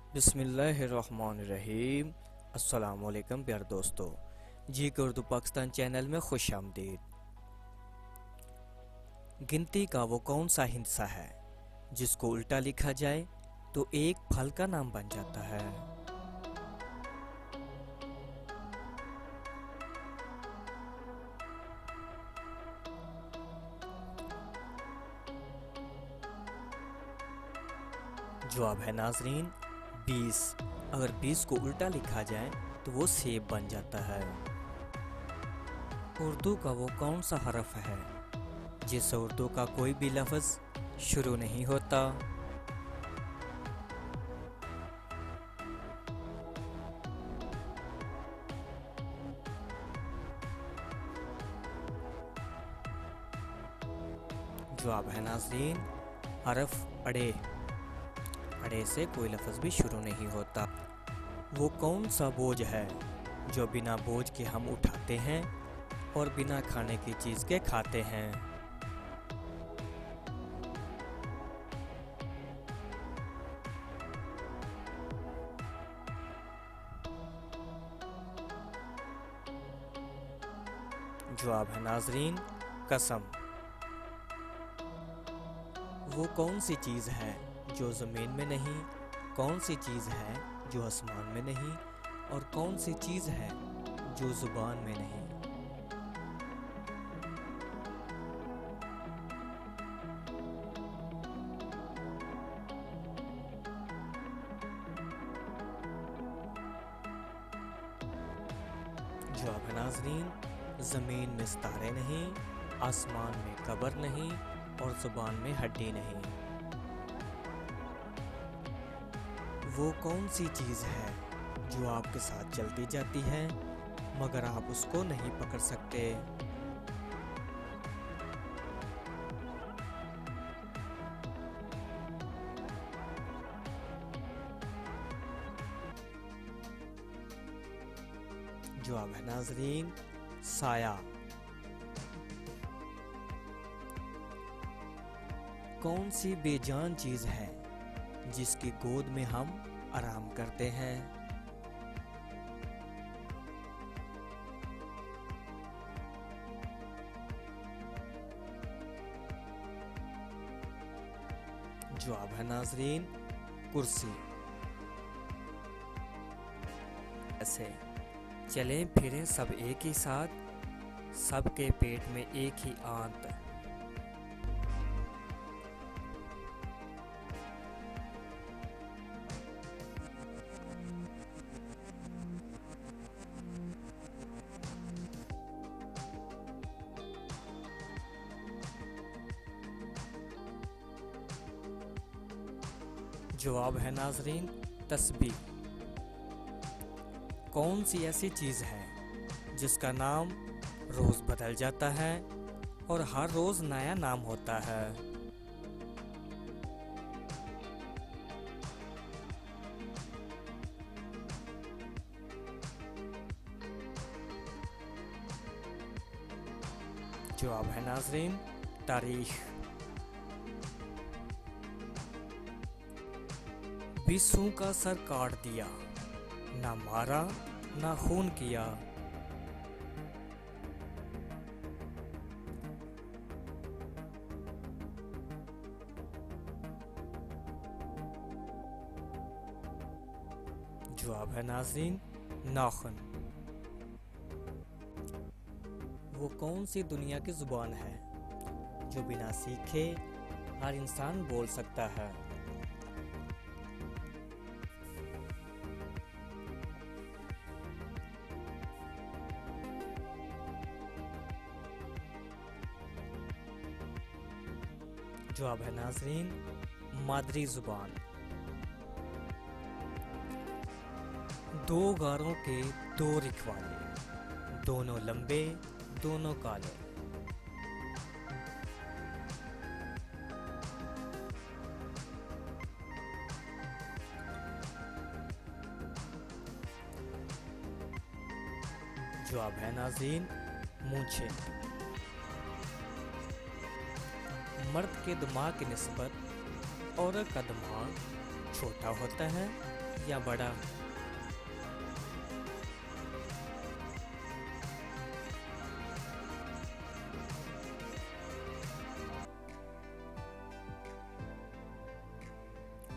बिस्मिल्लाहिर्रहमानिर्रहीम। अस्सलामुअलैकुम प्यारे दोस्तों, जी के उर्दू पाकिस्तान चैनल में खुश आमदीद। गिनती का वो कौन सा हिस्सा है जिसको उल्टा लिखा जाए तो एक फल का नाम बन जाता है? जवाब है नाजरीन 20। अगर 20 को उल्टा लिखा जाए तो वो सेब बन जाता है। उर्दू का वो कौन सा हरफ है जिससे उर्दू का कोई भी लफ्ज़ शुरू नहीं होता? जवाब है नाजरीन हरफ अड़े। अड़े से कोई लफ्ज़ भी शुरू नहीं होता। वो कौन सा बोझ है जो बिना बोझ के हम उठाते हैं और बिना खाने की चीज़ के खाते हैं? जवाब है नाजरीन कसम। वो कौन सी चीज़ है जो ज़मीन में नहीं, कौन सी चीज़ है जो आसमान में नहीं, और कौन सी चीज़ है जो ज़ुबान में नहीं? जवाब है नाजरीन ज़मीन में सितारे नहीं, आसमान में कब्र नहीं, और ज़ुबान में हड्डी नहीं। वो कौन सी चीज़ है जो आपके साथ चलती जाती है मगर आप उसको नहीं पकड़ सकते? जवाब है नाजरीन साया। कौन सी बेजान चीज़ है जिसकी गोद में हम आराम करते हैं? जवाब है नाजरीन कुर्सी। ऐसे चलें फिरें सब एक ही साथ, सबके पेट में एक ही आंत। जवाब है नाजरीन तस्बीह। कौन सी ऐसी चीज़ है जिसका नाम रोज़ बदल जाता है और हर रोज़ नया नाम होता है? जवाब है नाजरीन तारीख। बिस्सू का सर काट दिया, ना मारा ना खून किया। जवाब है नाज़रीन नाखून। वो कौन सी दुनिया की ज़ुबान है जो बिना सीखे हर इंसान बोल सकता है? जवाब है नाजरीन मादरी ज़ुबान। दो गारों के दो रखवाले, दोनों लंबे दोनों काले। जवाब है नाज़रीन मूंछें। मर्द के दिमाग की निस्बत औरत का दिमाग छोटा होता है या बड़ा?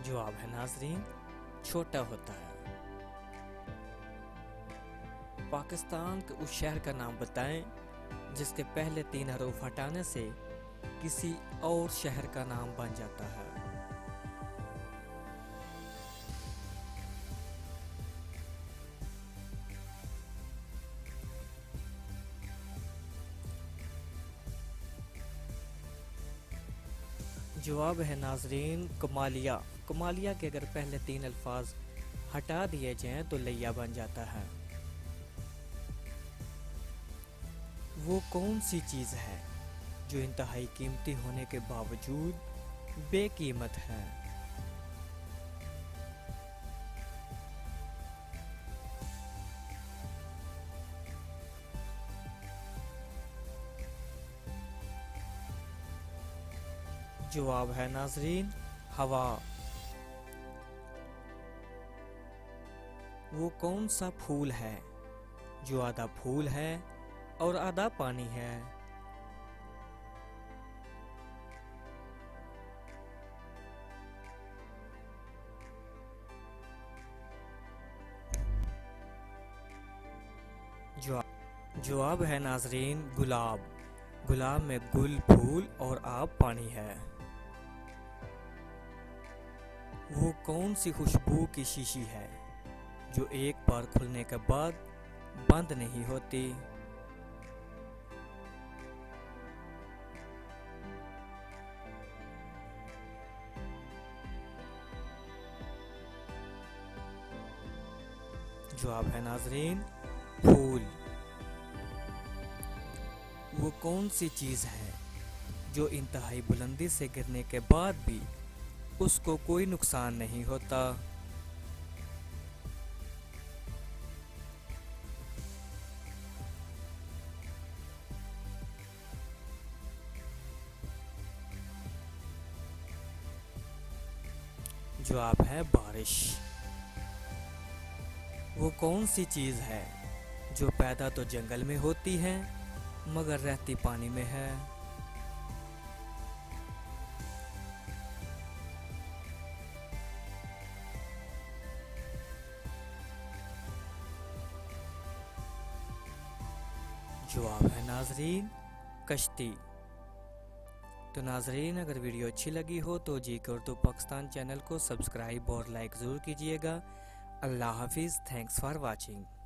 जवाब है नाजरीन, छोटा होता है। पाकिस्तान के उस शहर का नाम बताएं जिसके पहले 3 हरूफ हटाने से किसी और शहर का नाम बन जाता है। जवाब है नाजरीन, कमालिया। कमालिया के अगर पहले 3 अल्फाज हटा दिए जाएं तो लैया बन जाता है। वो कौन सी चीज़ है जो इंतहाई कीमती होने के बावजूद बेकीमत है? जवाब है नाजरीन, हवा। वो कौन सा फूल है जो आधा फूल है और आधा पानी है? जवाब है नाजरीन, गुलाब। गुलाब में गुल फूल और आब पानी है। वो कौन सी खुशबू की शीशी है जो एक बार खुलने के बाद बंद नहीं होती? जवाब है नाजरीन, फूल। वो कौन सी चीज़ है जो इंतहाई बुलंदी से गिरने के बाद भी उसको कोई नुकसान नहीं होता? जवाब है बारिश। वो कौन सी चीज़ है जो पैदा तो जंगल में होती है मगर रहती पानी में है? जवाब है नाजरीन, कश्ती। तो नाजरीन, अगर वीडियो अच्छी लगी हो तो जीके उर्दू पाकिस्तान चैनल को सब्सक्राइब और लाइक ज़रूर कीजिएगा। अल्लाह हाफिज़। Thanks for watching.